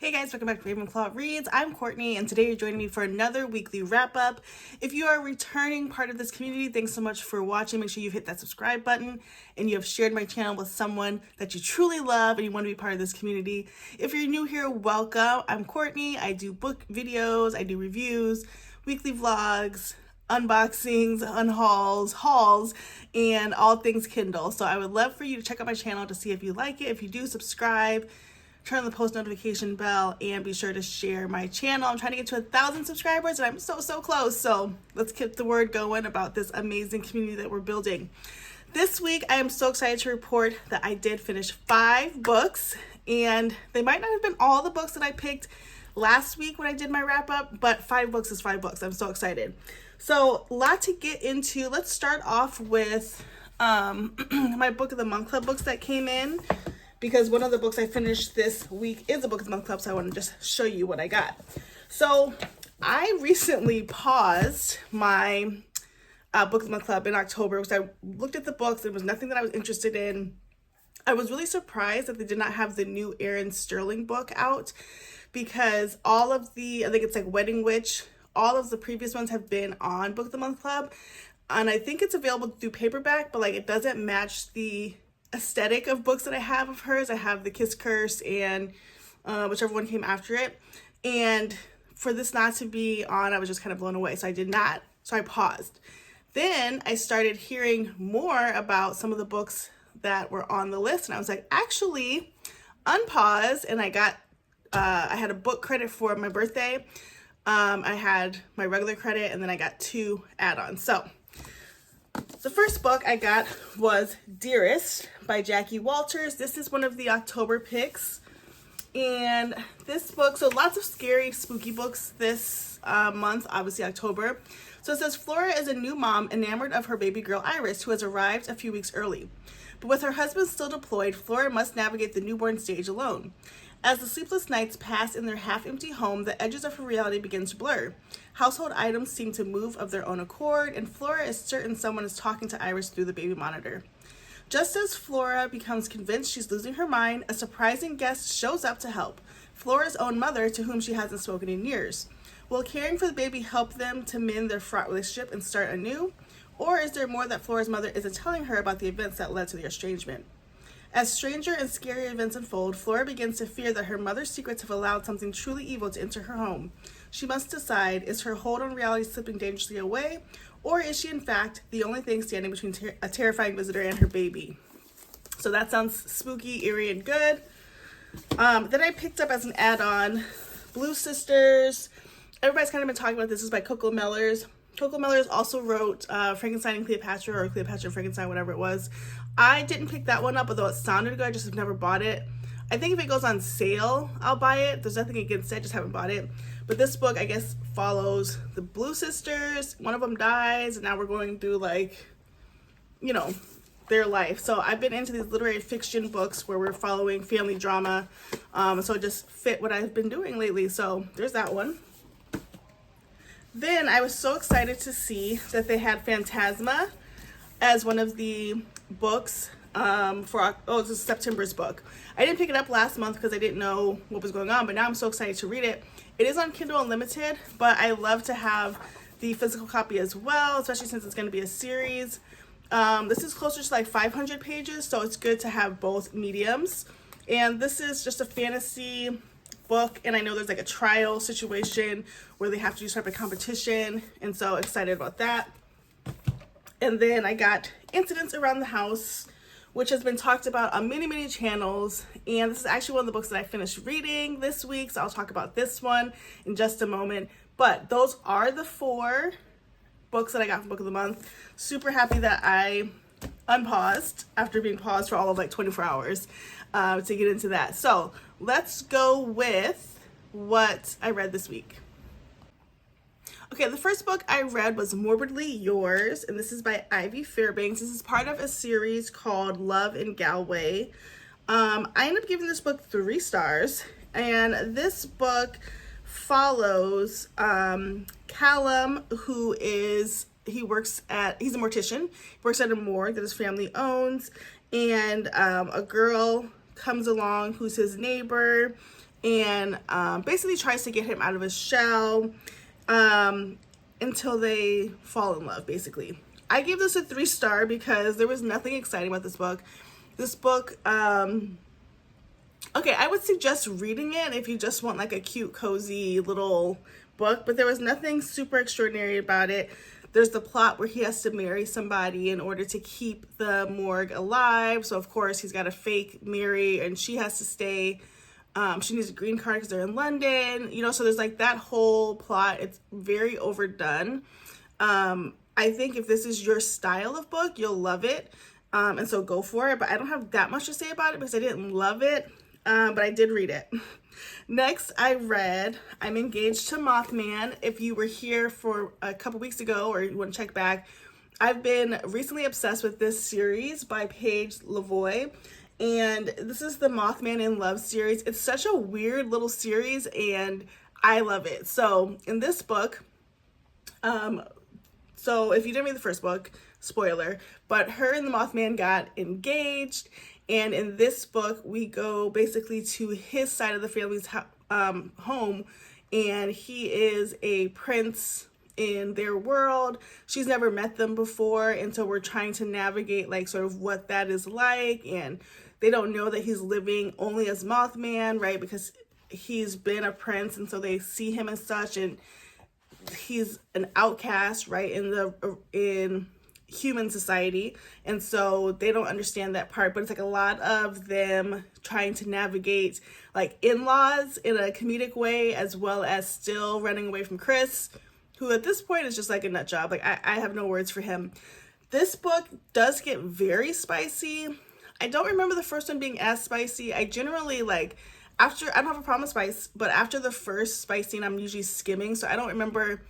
Hey guys, welcome back to Ravenclaw Reads. I'm Courtney, and today you're joining me for another weekly wrap-up. If you are a returning part of this community, thanks so much for watching. Make sure you've hit that subscribe button and you have shared my channel with someone that you truly love and you want to be part of this community. If you're new here, welcome. I'm Courtney. I do book videos, I do reviews, weekly vlogs, unboxings, hauls, and all things Kindle. So I would love for you to check out my channel to see if you like it. If you do, subscribe. Turn on the post notification bell and be sure to share my channel. I'm trying to get to 1,000 subscribers and I'm so close. So let's keep the word going about this amazing community that we're building. This week, I am so excited to report that I did finish 5 books, and they might not have been all the books that I picked last week when I did my wrap up, but 5 books is 5 books. I'm so excited. So a lot to get into. Let's start off with my Book of the Month Club books that came in, because one of the books I finished this week is a Book of the Month Club, so I want to just show you what I got. So I recently paused my Book of the Month Club in October because I looked at the books. There was nothing that I was interested in. I was really surprised that they did not have the new Erin Sterling book out, because all of the, I think it's like Wedding Witch, all of the previous ones have been on Book of the Month Club, and I think it's available through paperback, but like it doesn't match the aesthetic of books that I have of hers. I have the Kiss Curse and whichever one came after it, and for this not to be on, I was just kind of blown away, so I did not, so I paused. Then I started hearing more about some of the books that were on the list, and I was like, actually unpause, and I got I had a book credit for my birthday. I had my regular credit, and then I got 2 add-ons. So the first book I got was Dearest by Jackie Walters. This is one of the October picks. And this book, so lots of scary, spooky books this month, obviously October. So it says, Flora is a new mom enamored of her baby girl Iris, who has arrived a few weeks early. But with her husband still deployed, Flora must navigate the newborn stage alone. As the sleepless nights pass in their half-empty home, the edges of her reality begin to blur. Household items seem to move of their own accord, and Flora is certain someone is talking to Iris through the baby monitor. Just as Flora becomes convinced she's losing her mind, a surprising guest shows up to help, Flora's own mother, to whom she hasn't spoken in years. Will caring for the baby help them to mend their fraught relationship and start anew? Or is there more that Flora's mother isn't telling her about the events that led to their estrangement? As stranger and scarier events unfold, Flora begins to fear that her mother's secrets have allowed something truly evil to enter her home. She must decide, is her hold on reality slipping dangerously away, or is she in fact the only thing standing between a terrifying visitor and her baby? So that sounds spooky, eerie, and good. Then I picked up as an add-on Blue Sisters. Everybody's kind of been talking about this. This is by Coco Mellors. Coco Mellors also wrote Frankenstein and Cleopatra, or Cleopatra and Frankenstein, whatever it was. I didn't pick that one up, although it sounded good. I just have never bought it. I think if it goes on sale, I'll buy it. There's nothing against it, I just haven't bought it. But this book, I guess, follows the Blue Sisters. One of them dies, and now we're going through, like, you know, their life. So I've been into these literary fiction books where we're following family drama. So it just fit what I've been doing lately. So there's that one. Then I was so excited to see that they had Phantasma as one of the books this is September's book. I didn't pick it up last month because I didn't know what was going on, but now I'm so excited to read it. It is on Kindle Unlimited, but I love to have the physical copy as well, especially since it's going to be a series. This is closer to like 500 pages, so it's good to have both mediums. And this is just a fantasy book, and I know there's like a trial situation where they have to do some type of competition, and so excited about that. And then I got Incidents Around the House, which has been talked about on many channels, and this is actually one of the books that I finished reading this week, so I'll talk about this one in just a moment. But those are the 4 books that I got from Book of the Month. Super happy that I unpaused after being paused for all of like 24 hours to get into that. So let's go with what I read this week. Okay, the first book I read was Morbidly Yours, and this is by Ivy Fairbanks. This is part of a series called Love in Galway. I ended up giving this book 3 stars, and this book follows Callum, he's a mortician. He works at a morgue that his family owns, and a girl comes along who's his neighbor, and basically tries to get him out of his shell until they fall in love, basically. I gave this a 3-star because there was nothing exciting about this book. This book, okay, I would suggest reading it if you just want like a cute, cozy little book, but there was nothing super extraordinary about it. There's the plot where he has to marry somebody in order to keep the morgue alive. So of course he's got to fake marry, and she has to stay. She needs a green card because they're in London, you know, so there's like that whole plot. It's very overdone. I think if this is your style of book, you'll love it. And so go for it. But I don't have that much to say about it because I didn't love it. But I did read it. Next, I read I'm Engaged to Mothman. If you were here for a couple weeks ago or you want to check back, I've been recently obsessed with this series by Paige Lavoie. And this is the Mothman in Love series. It's such a weird little series and I love it. So in this book, so if you didn't read the first book, spoiler, but her and the Mothman got engaged. And in this book, we go basically to his side of the family's home, and he is a prince in their world. She's never met them before, and so we're trying to navigate like sort of what that is like, and they don't know that he's living only as Mothman, right? Because he's been a prince, and so they see him as such, and he's an outcast, right, in human society, and so they don't understand that part. But it's like a lot of them trying to navigate like in-laws in a comedic way, as well as still running away from Chris, who at this point is just like a nut job. Like I have no words for him. This book does get very spicy. I don't remember the first one being as spicy. I generally like I don't have a problem with spice, but after the first spice scene, I'm usually skimming, so I don't remember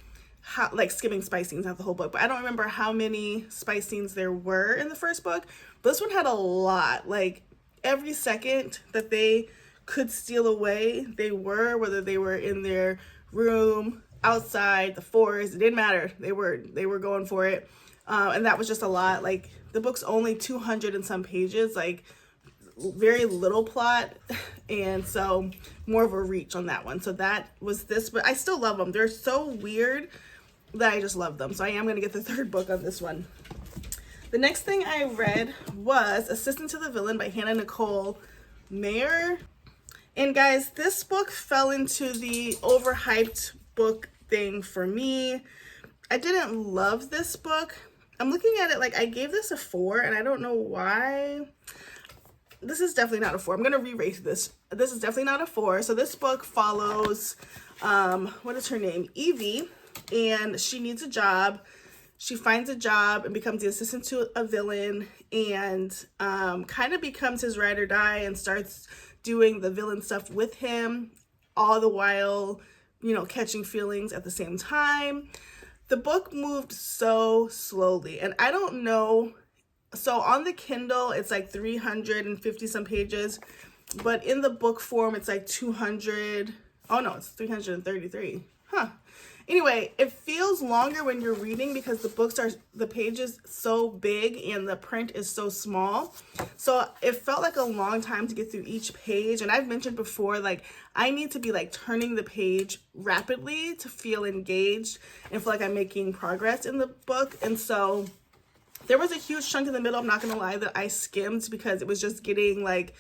how, like skimming spice scenes, not the whole book, but I don't remember how many spice scenes there were in the first book. But this one had a lot. Like every second that they could steal away, they were, whether they were in their room, outside, the forest, it didn't matter. They were going for it. And that was just a lot. Like the book's only 200 and some pages, like very little plot, and so more of a reach on that one. So that was this, but I still love them. They're so weird that I just love them. So I am going to get the third book on this one. The next thing I read was Assistant to the Villain by Hannah Nicole Mayer. And guys, this book fell into the overhyped book thing for me. I didn't love this book. I'm looking at it like I gave this a 4, and I don't know why. This is definitely not a 4. I'm going to re-rate this. This is definitely not a 4. So this book follows, what is her name? Evie, and she needs a job. She finds a job and becomes the assistant to a villain, and kind of becomes his ride or die and starts doing the villain stuff with him, all the while, you know, catching feelings at the same time. The book moved so slowly, and I don't know. So on the Kindle, it's like 350 some pages, but in the book form, it's like 200. Oh no, it's 333. Huh. Anyway, it feels longer when you're reading because the pages so big and the print is so small. So it felt like a long time to get through each page. And I've mentioned before, like I need to be like turning the page rapidly to feel engaged and feel like I'm making progress in the book. And so there was a huge chunk in the middle, I'm not gonna lie, that I skimmed because it was just getting like,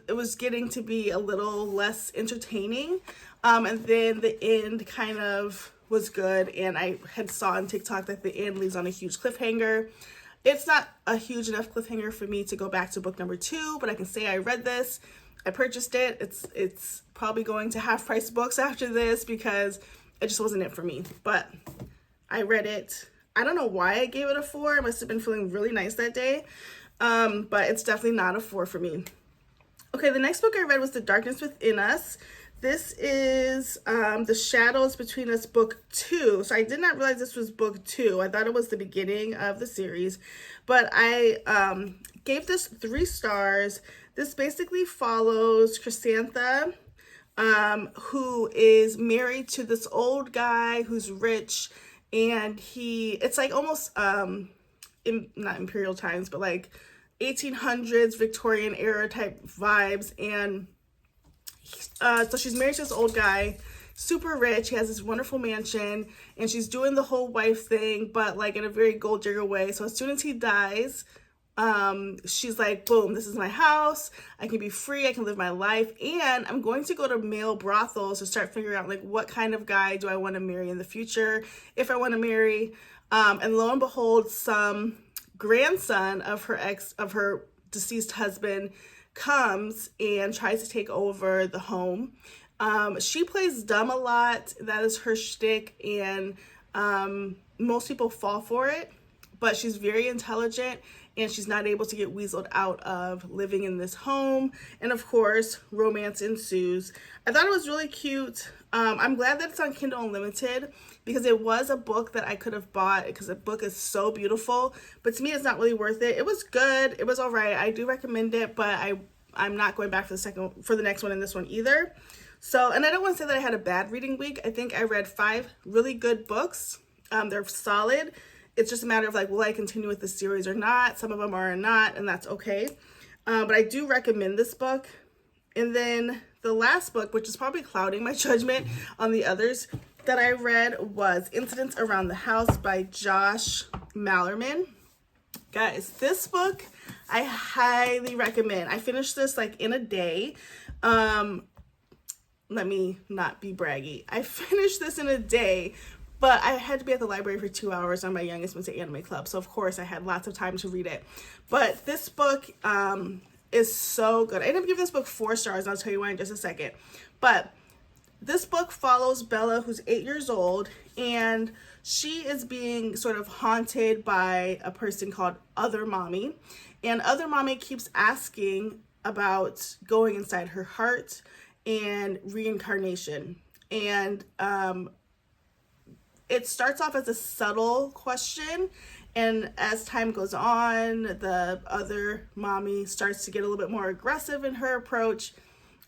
it was getting to be a little less entertaining. And then the end kind of was good, and I had saw on TikTok that the end leaves on a huge cliffhanger. It's not a huge enough cliffhanger for me to go back to book number 2, but I can say I read this, I purchased it. It's probably going to half price books after this because it just wasn't it for me, but I read it. I don't know why I gave it a 4. I must have been feeling really nice that day. But it's definitely not a 4 for me. Okay, the next book I read was The Darkness Within Us. This is The Shadows Between Us, book 2. So I did not realize this was book 2. I thought it was the beginning of the series. But I gave this 3 stars. This basically follows Chrysantha, who is married to this old guy who's rich. And it's like almost, not imperial times, but like 1800s Victorian era type vibes. And So she's married to this old guy, super rich. He has this wonderful mansion, and she's doing the whole wife thing, but like in a very gold digger way. So as soon as he dies, she's like, boom, this is my house. I can be free. I can live my life. And I'm going to go to male brothels to start figuring out like what kind of guy do I want to marry in the future, if I want to marry. And lo and behold, some grandson of her deceased husband comes and tries to take over the home. She plays dumb a lot. That is her shtick, and most people fall for it, but she's very intelligent, and she's not able to get weaseled out of living in this home. And of course, romance ensues. I thought it was really cute. I'm glad that it's on Kindle Unlimited, because it was a book that I could have bought, because the book is so beautiful, but to me it's not really worth it. It was good, it was all right. I do recommend it, but I'm not going back for the next one and this one either. So, and I don't want to say that I had a bad reading week. I think I read 5 really good books. They're solid. It's just a matter of like, will I continue with the series or not? Some of them are not, and that's okay. But I do recommend this book. And then the last book, which is probably clouding my judgment on the others that I read, was Incidents Around the House by Josh Malerman. Guys, this book I highly recommend. I finished this like in a day. Let me not be braggy. I finished this in a day, but I had to be at the library for 2 hours, and my youngest went to anime club, so of course I had lots of time to read it. But this book is so good. I ended up giving this book 4 stars, and I'll tell you why in just a second. But this book follows Bella, who's 8 years old, and she is being sort of haunted by a person called Other Mommy. And Other Mommy keeps asking about going inside her heart and reincarnation. And it starts off as a subtle question, and as time goes on, the Other Mommy starts to get a little bit more aggressive in her approach,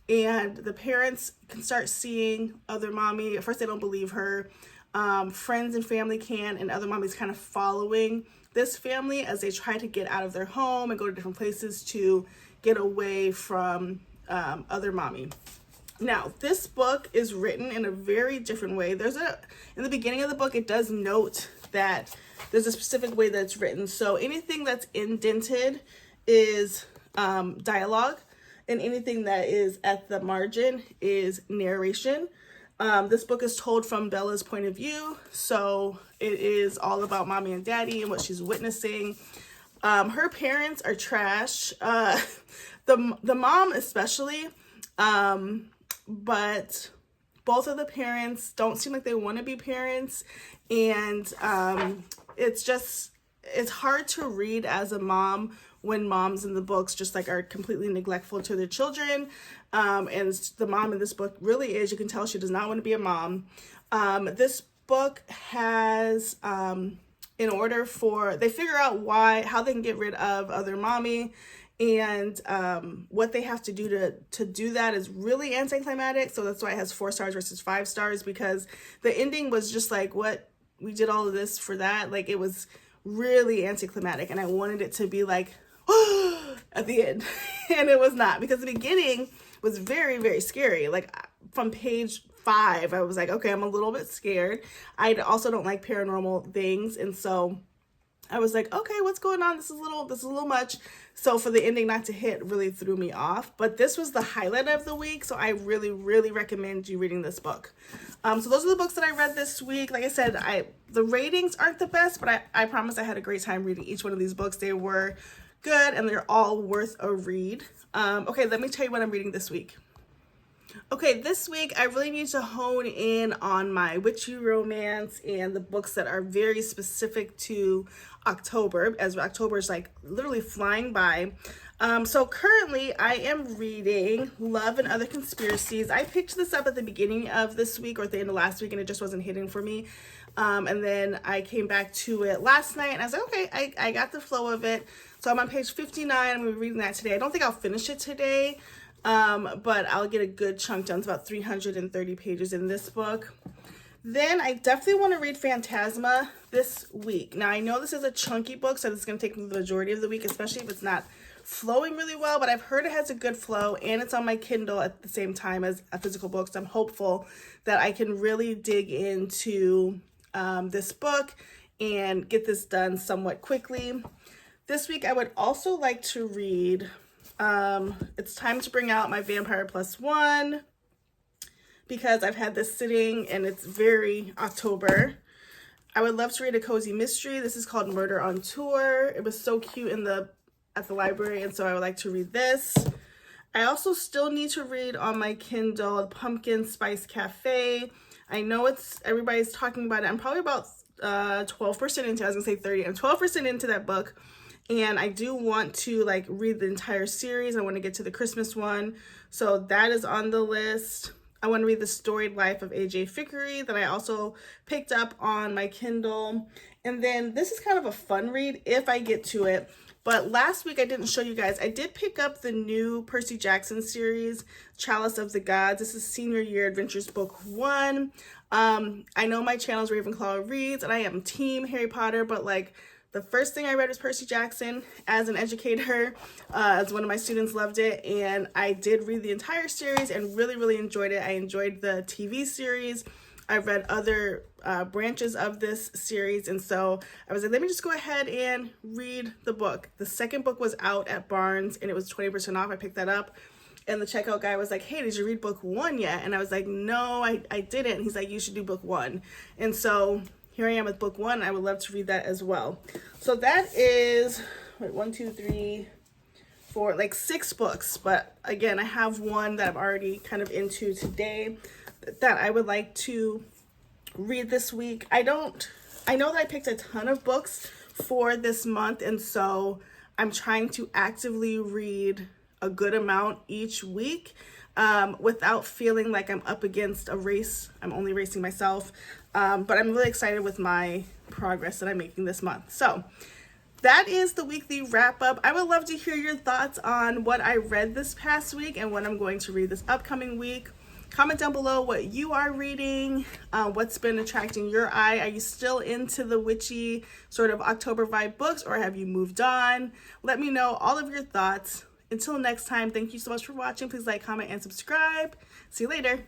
and the parents can start seeing Other Mommy. At first they don't believe her. Friends and family can, and Other Mommy's kind of following this family as they try to get out of their home and go to different places to get away from Other Mommy. Now, this book is written in a very different way. In the beginning of the book, it does note that there's a specific way that it's written. So anything that's indented is dialogue, and anything that is at the margin is narration. This book is told from Bella's point of view, so it is all about mommy and daddy and what she's witnessing. Her parents are trash, the mom especially, but both of the parents don't seem like they want to be parents, and it's hard to read as a mom when moms in the books just like are completely neglectful to their children. And the mom in this book really is, you can tell she does not want to be a mom. This book has, they figure out how they can get rid of Other Mommy, and what they have to do to do that is really anticlimactic. So that's why it has 4 stars versus 5 stars, because the ending was just like, what, we did all of this for that? Like, it was really anticlimactic, and I wanted it to be like, at the end. And it was not, because the beginning was very, very scary. Like, from page 5, I was like, okay, I'm a little bit scared. I also don't like paranormal things, and so I was like, okay, what's going on? This is a little much. So for the ending not to hit really threw me off. But this was the highlight of the week, so I really, really recommend you reading this book. So those are the books that I read this week. Like I said, the ratings aren't the best, but I promise I had a great time reading each one of these books. They were good, and they're all worth a read. Okay, let me tell you what I'm reading this week. Okay, this week I really need to hone in on my witchy romance and the books that are very specific to October, as October is like literally flying by. So currently I am reading Love and Other Conspiracies. I picked this up at the beginning of this week or at the end of last week, and it just wasn't hitting for me. And then I came back to it last night, and I was like, okay, I got the flow of it. So I'm on page 59. I'm going to be reading that today. I don't think I'll finish it today, but I'll get a good chunk done. It's about 330 pages in this book. Then I definitely want to read Phantasma this week. Now, I know this is a chunky book, so this is going to take me the majority of the week, especially if it's not flowing really well, but I've heard it has a good flow and it's on my Kindle at the same time as a physical book. So I'm hopeful that I can really dig into this book and get this done somewhat quickly. This week I would also like to read, it's time to bring out my Vampire Plus One, because I've had this sitting and it's very October. I would love to read a cozy mystery. This is called Murder on Tour. It was so cute at the library, and so I would like to read this. I also still need to read on my Kindle Pumpkin Spice Cafe. I know everybody's talking about it. I'm probably about 12% into, I was gonna say 30. I'm 12% into that book, and I do want to like read the entire series. I want to get to the Christmas one, so that is on the list. I want to read The Storied Life of A.J. Fickery that I also picked up on my Kindle. And then this is kind of a fun read if I get to it. But last week I didn't show you guys. I did pick up the new Percy Jackson series, Chalice of the Gods. This is Senior Year Adventures Book 1. I know my channel is Ravenclaw Reads and I am team Harry Potter, but like the first thing I read was Percy Jackson as an educator, as one of my students loved it, and I did read the entire series and really, really enjoyed it. I enjoyed the TV series. I've read other branches of this series, and so I was like, let me just go ahead and read the book. The second book was out at Barnes, and it was 20% off. I picked that up, and the checkout guy was like, hey, did you read book 1 yet? And I was like, no, I didn't. And he's like, you should do book 1. And so here I am with book 1. I would love to read that as well. So that is, wait, 1, 2, 3, 4, like 6 books. But again, I have one that I'm already kind of into today that I would like to read this week. I know that I picked a ton of books for this month, and so I'm trying to actively read a good amount each week without feeling like I'm up against a race. I'm only racing myself. But I'm really excited with my progress that I'm making this month. So that is the weekly wrap up. I would love to hear your thoughts on what I read this past week and what I'm going to read this upcoming week. Comment down below what you are reading, what's been attracting your eye. Are you still into the witchy sort of October vibe books, or have you moved on? Let me know all of your thoughts. Until next time, thank you so much for watching. Please like, comment, and subscribe. See you later.